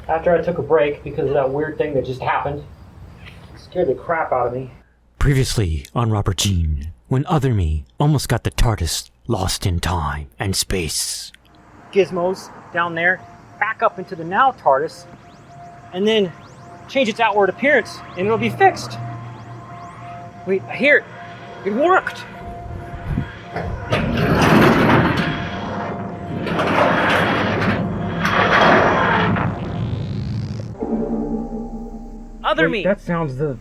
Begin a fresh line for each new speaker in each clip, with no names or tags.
after I took a break because of that weird thing that just happened. It scared the crap out of me.
Previously on Robert Gene, when Other Me almost got the TARDIS lost in time and space.
Gizmos down there, back up into the now TARDIS, and then change its outward appearance, and it'll be fixed. Wait, I hear it. It worked. Other Me. That sounds the...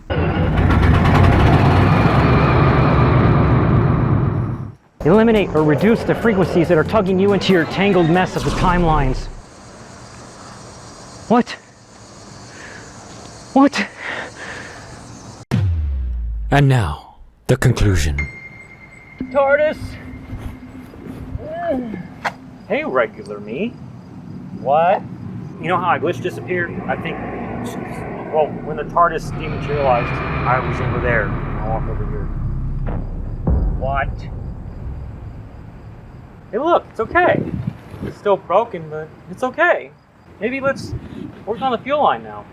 Eliminate or reduce the frequencies that are tugging you into your tangled mess of the timelines. What? What?
And now, the conclusion.
TARDIS! Hey, regular me. What? You know how I glitch disappeared? I think, well, when the TARDIS dematerialized, I was over there. I'll walk over here. What? Hey, look, it's okay. It's still broken, but it's okay. Maybe let's work on the fuel line now.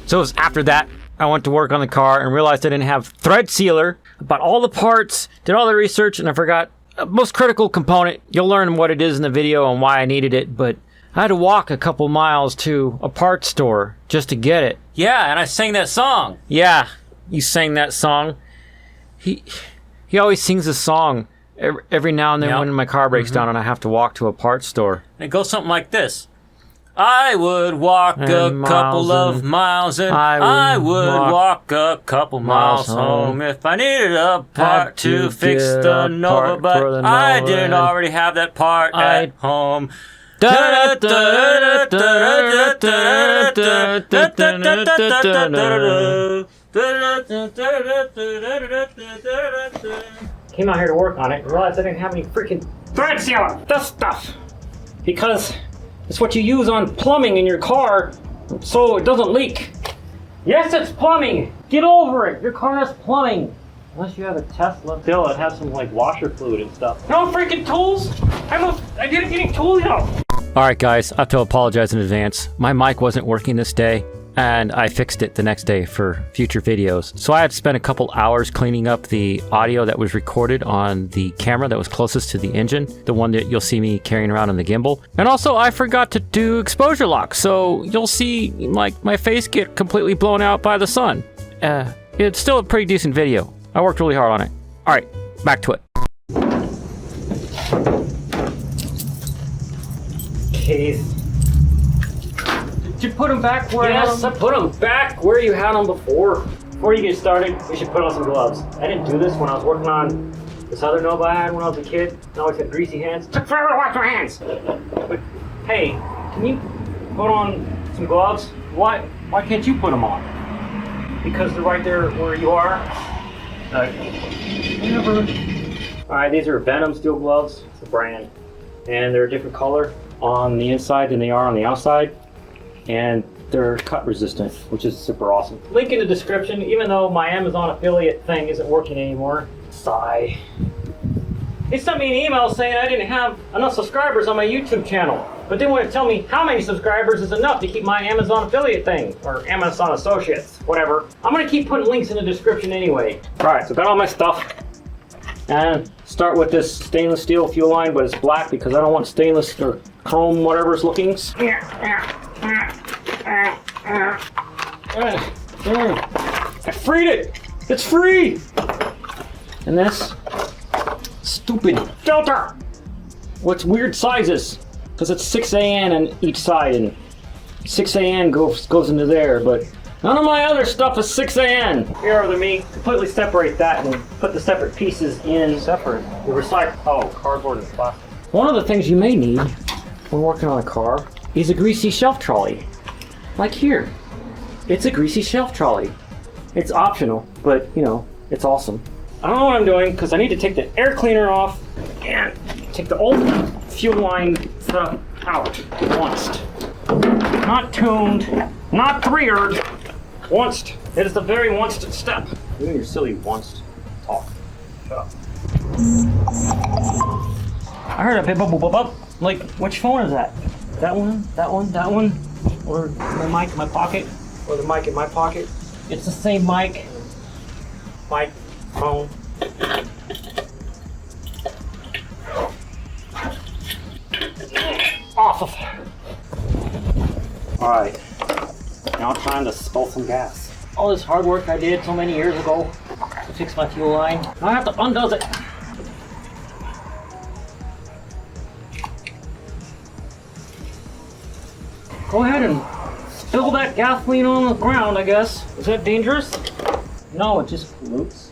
So it was after that, I went to work on the car and realized I didn't have thread sealer. Bought all the parts, did all the research, and I forgot a most critical component. You'll learn what it is in the video and why I needed it, but I had to walk a couple miles to a parts store just to get it.
Yeah, and I sang that song.
Yeah, you sang that song. He always sings a song every now and then when my car breaks down and I have to walk to a parts store.
And it goes something like this. I would walk a couple of miles and I would walk a couple miles home if I needed a part to fix the Nova, but I didn't already have that part at home.
Came out here to work on it and realized I didn't have any freaking thread sealer. This stuff. Because it's what you use on plumbing in your car so it doesn't leak. Yes, it's plumbing. Get over it. Your car has plumbing. Unless you have a Tesla. Still, it has some like washer fluid and stuff. No freaking tools. I didn't get any tools out.
Alright guys, I have to apologize in advance. My mic wasn't working this day, and I fixed it the next day for future videos. So I had to spend a couple hours cleaning up the audio that was recorded on the camera that was closest to the engine, the one that you'll see me carrying around on the gimbal. And also I forgot to do exposure lock, so you'll see like my face get completely blown out by the sun. It's still a pretty decent video. I worked really hard on it. Alright, back to it.
Keith. Did you put them back where I put them back where you had them before. Before you get started, we should put on some gloves. I didn't do this when I was working on this other Nova I had when I was a kid. I always had greasy hands. Took forever to wash my hands. But hey, can you put on some gloves? Why can't you put them on? Because they're right there where you are. Whatever. All right, these are Venom steel gloves. It's a brand, and they're a different color on the inside than they are on the outside. And they're cut resistant, which is super awesome. Link in the description, even though my Amazon affiliate thing isn't working anymore. Sigh. They sent me an email saying I didn't have enough subscribers on my YouTube channel, but they wouldn't tell me how many subscribers is enough to keep my Amazon affiliate thing, or Amazon Associates, whatever. I'm gonna keep putting links in the description anyway. All right, so got all my stuff. And start with this stainless steel fuel line, but it's black because I don't want stainless or chrome whatever's looking. I freed it! It's free! And this stupid filter! What's weird sizes? Because it's 6 AN on each side, and 6 AN goes into there, but none of my other stuff is 6 AN. Here over to me, completely separate that and put the separate pieces in separate. The recycle, cardboard and plastic. One of the things you may need when working on a car is a greasy shelf trolley. Like here. It's a greasy shelf trolley. It's optional, but you know, it's awesome. I don't know what I'm doing because I need to take the air cleaner off and take the old fuel line stuff out once. Not tuned, not 3'd, once. It is the very once step. Doing your silly once talk. Shut up. I heard a bip bop bop bop. Like, which phone is that? That one, that one, that one. Or my mic in my pocket, or the mic in my pocket. It's the same mic. My phone. Off. Alright. Now it's time to spill some gas. All this hard work I did so many years ago to fix my fuel line. Now I have to undo it. Go ahead and spill that gasoline on the ground, I guess. Is that dangerous? No, it just pollutes.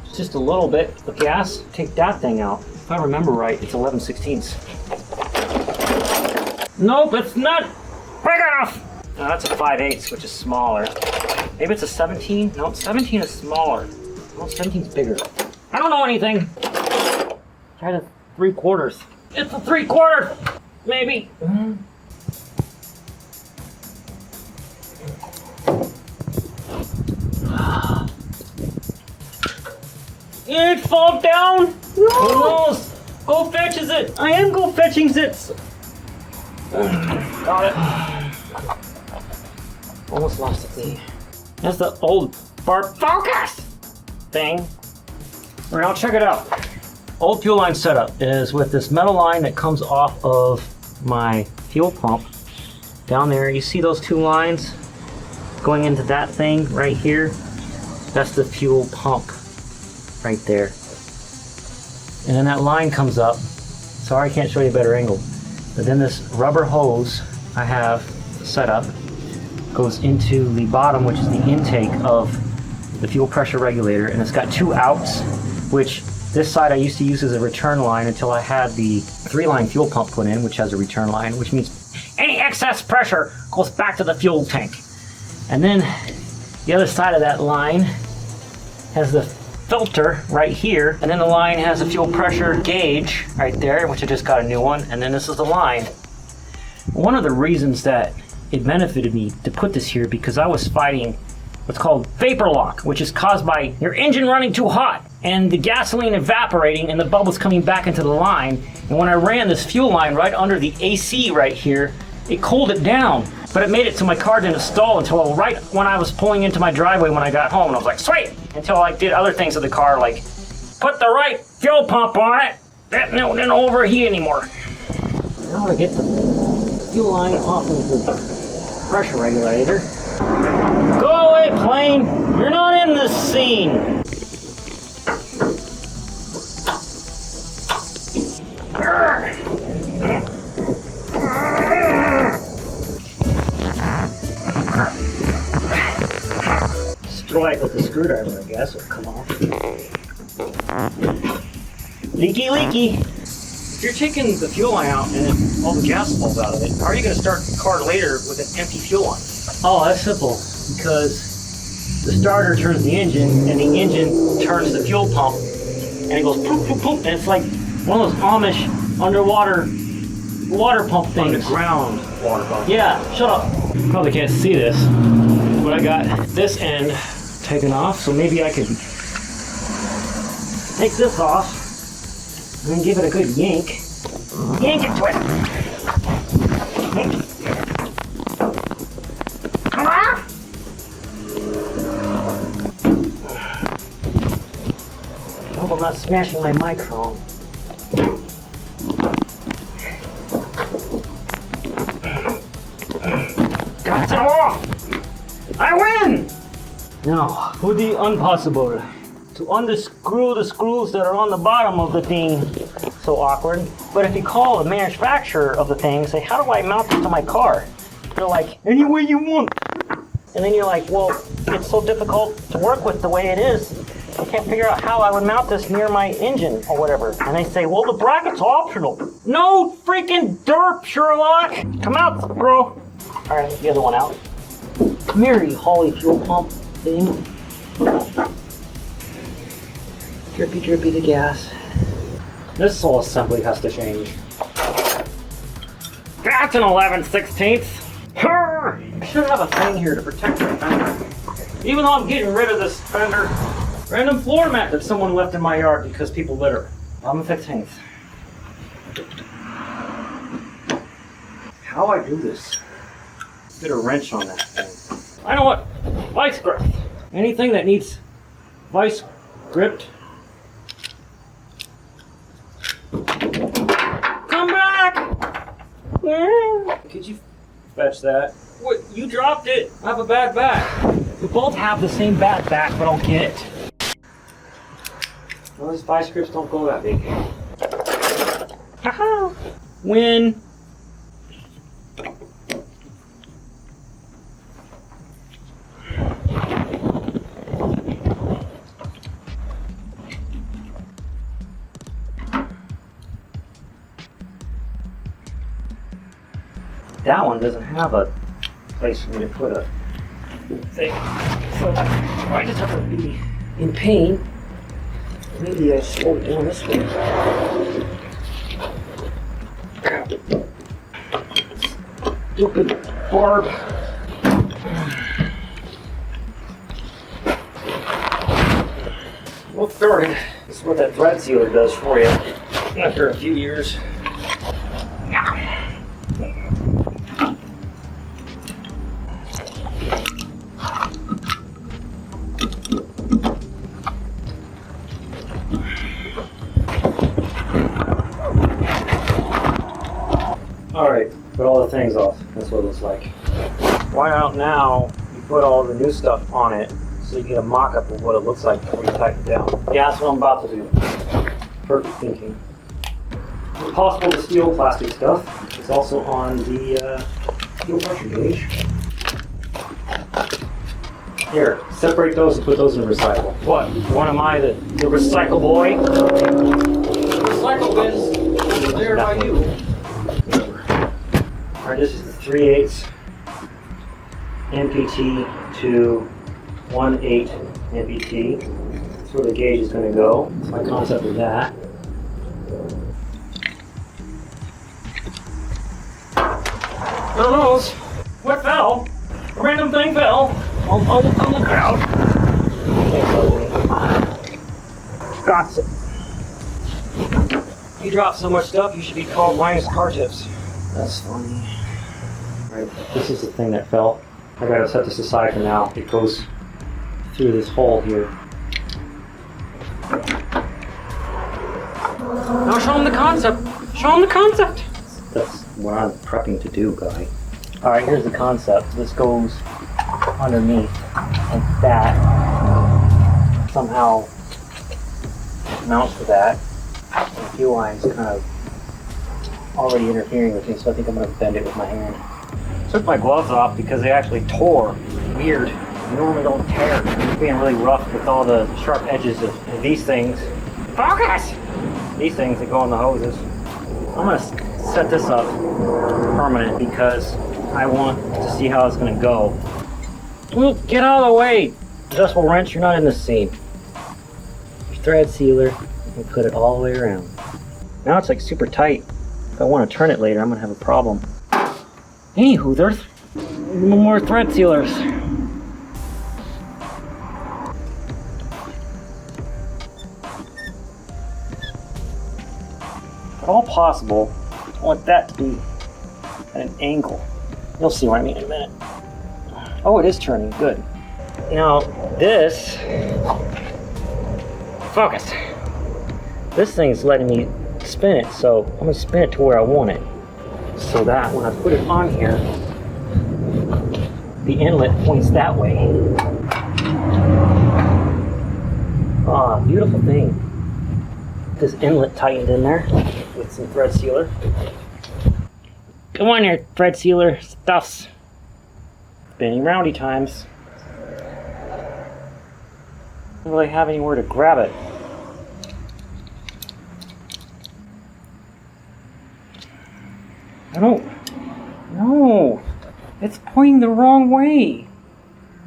It's just a little bit of gas. Take that thing out. If I remember right, it's 11/16. Nope, it's not big enough. No, that's a 5/8, which is smaller. Maybe it's a 17? No, 17 is smaller. No, 17 is bigger. I don't know anything. Try the 3/4. It's a 3/4, maybe. It fall down? No! Who knows? Go fetches it! I am go fetching it! Got it. Almost lost it there. That's the old bar focus thing. Alright, I'll check it out. Old fuel line setup is with this metal line that comes off of my fuel pump. Down there, you see those two lines going into that thing right here? That's the fuel pump right there. And then that line comes up. Sorry, I can't show you a better angle. But then this rubber hose I have set up goes into the bottom, which is the intake of the fuel pressure regulator, and it's got two outs, which this side I used to use as a return line until I had the 3-line fuel pump put in, which has a return line, which means any excess pressure goes back to the fuel tank. And then the other side of that line has the filter right here, and then the line has a fuel pressure gauge right there, which I just got a new one, and then this is the line. One of the reasons that it benefited me to put this here, because I was fighting what's called vapor lock, which is caused by your engine running too hot and the gasoline evaporating and the bubbles coming back into the line. And when I ran this fuel line right under the AC right here, it cooled it down, but it made it so my car didn't stall until right when I was pulling into my driveway when I got home, and I was like, sweet! Until I did other things to the car, like put the right fuel pump on it, that didn't overheat anymore. Now I get the fuel line off of the pressure regulator. Go away, plane! You're not in this scene! Destroy it with the screwdriver, I guess. It'll come off. Leaky, leaky! If you're taking the fuel line out and all the gas falls out of it, how are you going to start the car later with an empty fuel line? Oh, that's simple. Because the starter turns the engine, and the engine turns the fuel pump, and it goes poop, poop, poop, and it's like one of those Amish underwater water pump things. Underground water pump. Yeah, shut up. You probably can't see this, but I got this end taken off, so maybe I could take this off and then give it a good yank. Yank it, twist. Come on! I hope I'm not smashing my microphone. Got it off! I win! Now, for the impossible. To unscrew the screws that are on the bottom of the thing. So awkward. But if you call the manufacturer of the thing, say, how do I mount this to my car? They're like, any way you want. And then you're like, well, it's so difficult to work with the way it is. I can't figure out how I would mount this near my engine or whatever. And they say, well, the bracket's optional. No freaking derp, Sherlock! Come out, bro. All right, the other one out. Come here, you Holly fuel pump thing. Drippy, drippy the gas. This whole assembly has to change. That's an 11/16. I should have a thing here to protect my fender. Even though I'm getting rid of this fender. Random floor mat that someone left in my yard because people litter. 11/15. how I do this. Get a wrench on that thing. I know what? Vice grip. Anything that needs vice gripped. Come back! Could you fetch that? What? You dropped it. I have a bad back. We both have the same bad back, but I don't get it. Well, those vice grips don't go that big. Haha! Win! That one doesn't have a place for me to put a thing. So I just have to be in pain. Maybe I slow it down this way. Stupid barb. Well, started. This is what that thread sealer does for you after a few years. Alright, put all the things off. That's what it looks like. Why not now you put all the new stuff on it so you get a mock-up of what it looks like before you tighten it down. Yeah, that's what I'm about to do. Perfect thinking. If possible, the steel plastic stuff is also on the steel pressure gauge. Here, separate those and put those in the recycle. What? One am I the recycle boy? The recycle bin's there by you. Alright, this is the 3/8 MPT to 1/8 MPT. That's where the gauge is going to go. That's my concept of that. One of those. What fell? A random thing fell on the ground. Got it. You drop so much stuff, you should be called minus car tips. That's funny. Alright, this is the thing that fell. I gotta set this aside for now. It goes through this hole here. Now show them the concept. Show them the concept. That's what I'm prepping to do, guy. Alright, here's the concept. This goes underneath, and that somehow mounts to that. And the fuel line's kind of already interfering with me, so I think I'm going to bend it with my hand. Took my gloves off because they actually tore. Weird. They normally don't tear. It's being really rough with all the sharp edges of these things. Focus! These things that go on the hoses. I'm going to set this up permanent because I want to see how it's going to go. Well, get out of the way! Adjustable wrench, you're not in the seam. Your thread sealer, and put it all the way around. Now it's like super tight. If I want to turn it later, I'm going to have a problem. Anywho, there's more thread sealers. If at all possible, I want that to be at an angle. You'll see what I mean in a minute. Oh, it is turning. Good. Now, this... Focus. This thing's letting me spin it, so I'm going to spin it to where I want it. So that when I put it on here, the inlet points that way. Ah, beautiful thing. This inlet tightened in there with some thread sealer. Come on here, thread sealer. Stuffs. Spinning roundy times. Don't really have anywhere to grab it. I don't... No! It's pointing the wrong way!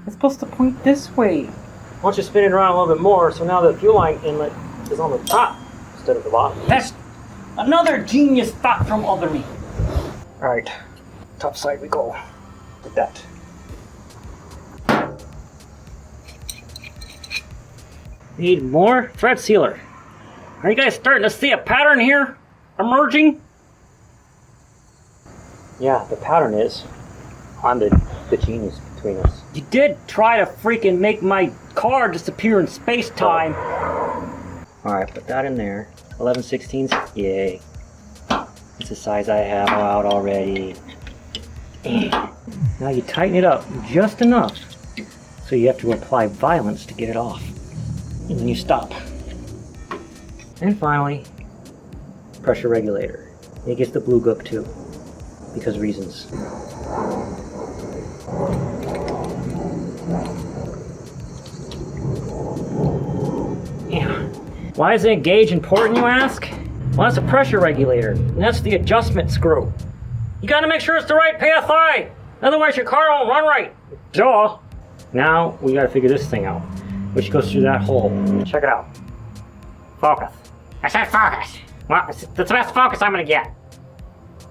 It's supposed to point this way! Why don't you spin it around a little bit more so now the fuel line inlet is on the top instead of the bottom. That's another genius thought from other me! Alright, top side we go. Like that. Need more thread sealer. Are you guys starting to see a pattern here emerging? Yeah, the pattern is. I'm the genius between us. You did try to freaking make my car disappear in space-time. Alright, put that in there. 11/16. Yay. It's the size I have out already. Now you tighten it up just enough so you have to apply violence to get it off. And then you stop. And finally, pressure regulator. It gets the blue gook too, because reasons. Yeah. Why is a gauge important, you ask? Well, that's a pressure regulator, and that's the adjustment screw. You gotta make sure it's the right PSI, otherwise your car won't run right. Duh. Now we gotta figure this thing out, which goes through that hole. Check it out. Focus. I said focus. Well, it's the best focus I'm gonna get.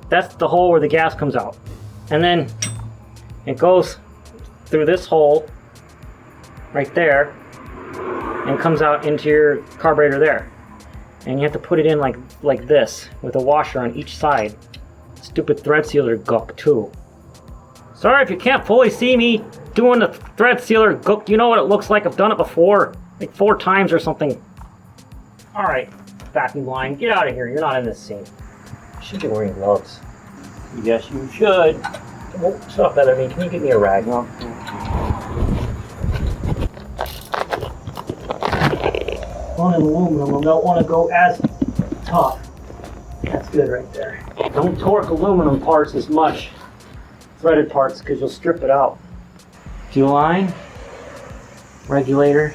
That's the hole where the gas comes out. And then it goes through this hole right there and comes out into your carburetor there. And you have to put it in like this with a washer on each side. Stupid thread sealer gook too. Sorry if you can't fully see me doing the thread sealer gook. You know what it looks like. I've done it before, like 4 times or something. Alright, vacuum line, get out of here. You're not in this scene. You should be wearing gloves. Yes, you should. Oh, stop that. I mean, can you give me a rag? No. On aluminum, I don't want to go as tough. That's good right there. Don't torque aluminum parts as much. Threaded parts, because you'll strip it out. Fuel line, regulator,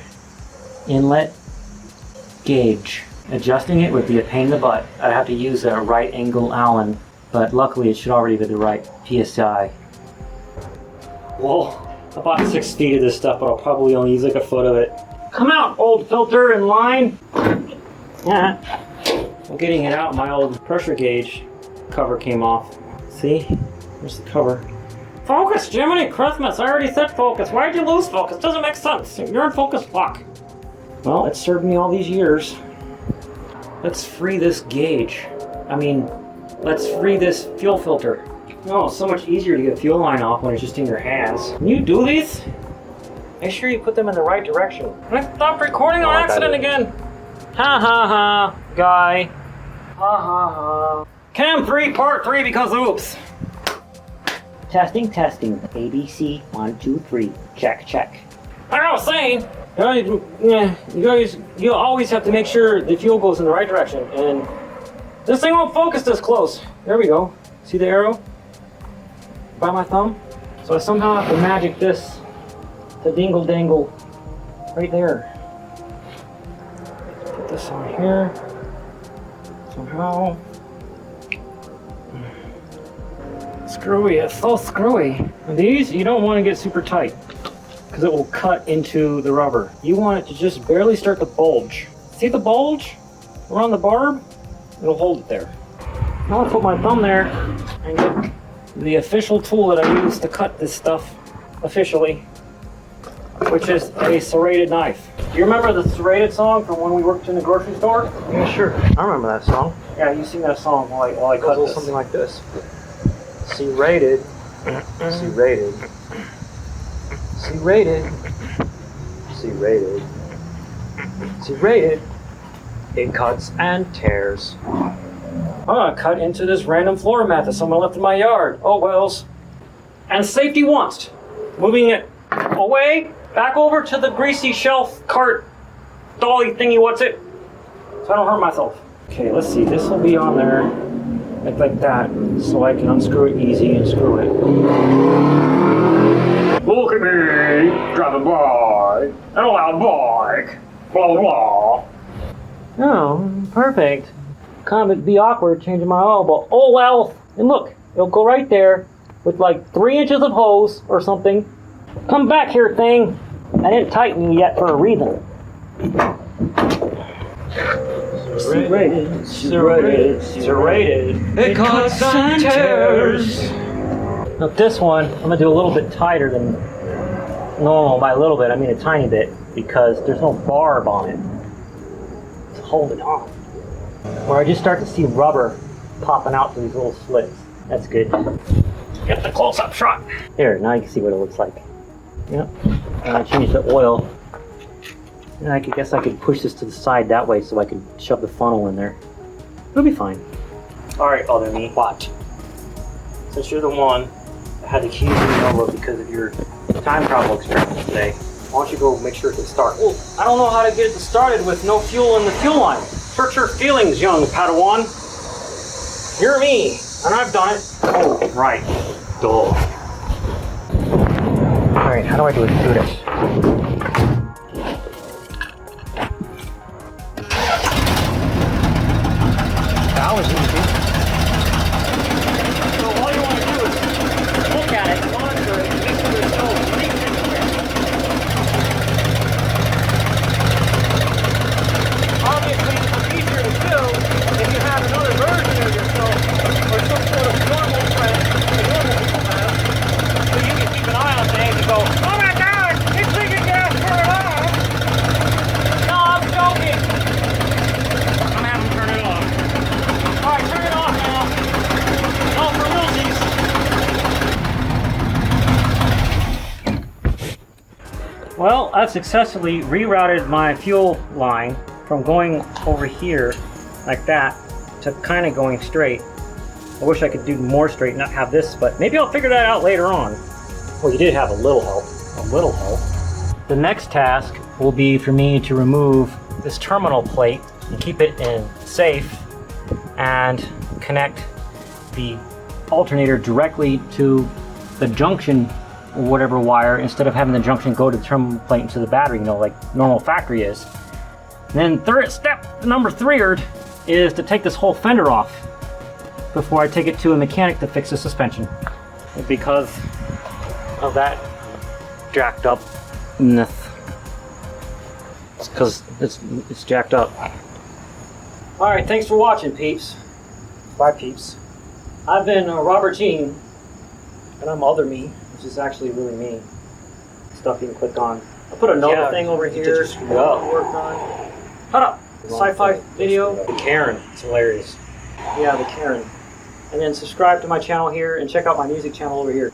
inlet, gauge. Adjusting it would be a pain in the butt. I'd have to use a right angle Allen, but luckily it should already be the right PSI. Whoa, I bought 6 feet of this stuff, but I'll probably only use like a foot of it. Come out, old filter and line! Yeah. I'm getting it out, my old pressure gauge cover came off. See? There's the cover. Focus, Jiminy Christmas! I already said focus. Why'd you lose focus? Doesn't make sense. You're in focus lock. Well, it served me all these years. Let's free this gauge. Let's free this fuel filter. Oh, it's so much easier to get fuel line off when it's just in your hands. Can you do these? Make sure you put them in the right direction. I stopped recording on accident again. Ha ha ha, guy. Ha ha ha. Cam 3, part 3 because oops. Testing. ABC, 1, 2, 3. Check. Like I was saying, you always have to make sure the fuel goes in the right direction, and this thing won't focus this close. There we go. See the arrow by my thumb? So I somehow have to magic this to dingle dangle right there. Put this on here somehow. Screwy, it's so screwy. And these, you don't want to get super tight because it will cut into the rubber. You want it to just barely start to bulge. See the bulge around the barb? It'll hold it there. Now I'll put my thumb there and get the official tool that I use to cut this stuff officially, which is a serrated knife. Do you remember the serrated song from when we worked in the grocery store?
Yeah, sure. I remember that song.
Yeah, you sing that song while I cut this.
Something like this. C-rated. C-rated. C-rated. C-rated. C-rated. It cuts and tears.
I'm gonna cut into this random floor mat that someone left in my yard. Oh wells. And safety once. Moving it away, back over to the greasy shelf cart dolly thingy, what's it? So I don't hurt myself. Okay, let's see, this will be on there like that, so I can unscrew it easy and screw it. Look at me, driving by, and a loud bike, blah blah blah. Oh, perfect. Kind of be awkward changing my oil, but oh well. And look, it'll go right there with like 3 inches of hose or something. Come back here, thing. I didn't tighten you yet for a reason. Serrated.
It cuts and tears.
Now this one, I'm gonna do a little bit tighter than normal. By a little bit, I mean a tiny bit, because there's no barb on it. It's holding on. Where I just start to see rubber popping out through these little slits. That's good. Get the close-up shot. There, now you can see what it looks like. Yep. And I changed the oil. And I guess I could push this to the side that way so I could shove the funnel in there. It'll be fine. Alright, other me, watch. Since you're the one that had the keys in the over because of your time travel experiment today, why don't you go make sure it can start? Oh, I don't know how to get it started with no fuel in the fuel line. Search your feelings, young Padawan. You're me, and I've done it. Oh, right. Duh. Alright, how do I do this? That was easy. So all you want to do is look at it, monitor it, make sure there's no leaks anywhere. Obviously, it's easier to do if you have another version of yourself or some sort of normal friend that normal people have. So you can keep an eye on things and go, oh my god, it's leaking gas, turn it off! No, I'm joking! I'm having to turn it off. Alright, turn it off now. No, for realsies. Well, I've successfully rerouted my fuel line from going over here like that to kind of going straight. I wish I could do more straight, not have this, but maybe I'll figure that out later on. Well, you did have a little help. A little help. The next task will be for me to remove this terminal plate and keep it in safe and connect the alternator directly to the junction or whatever wire instead of having the junction go to the terminal plate into the battery, you know, like normal factory is. And then third step, number 3 is to take this whole fender off before I take it to a mechanic to fix the suspension. Because of that jacked upness. It's because it's jacked up. Alright, thanks for watching, peeps. Bye, peeps. I've been Robert Gene, and I'm Other Me, which is actually really me. Stuff you can click on. I'll put another thing over here to work on. Hold up! Sci-fi video. The Karen. It's hilarious. Yeah, the Karen. And then subscribe to my channel here and check out my music channel over here.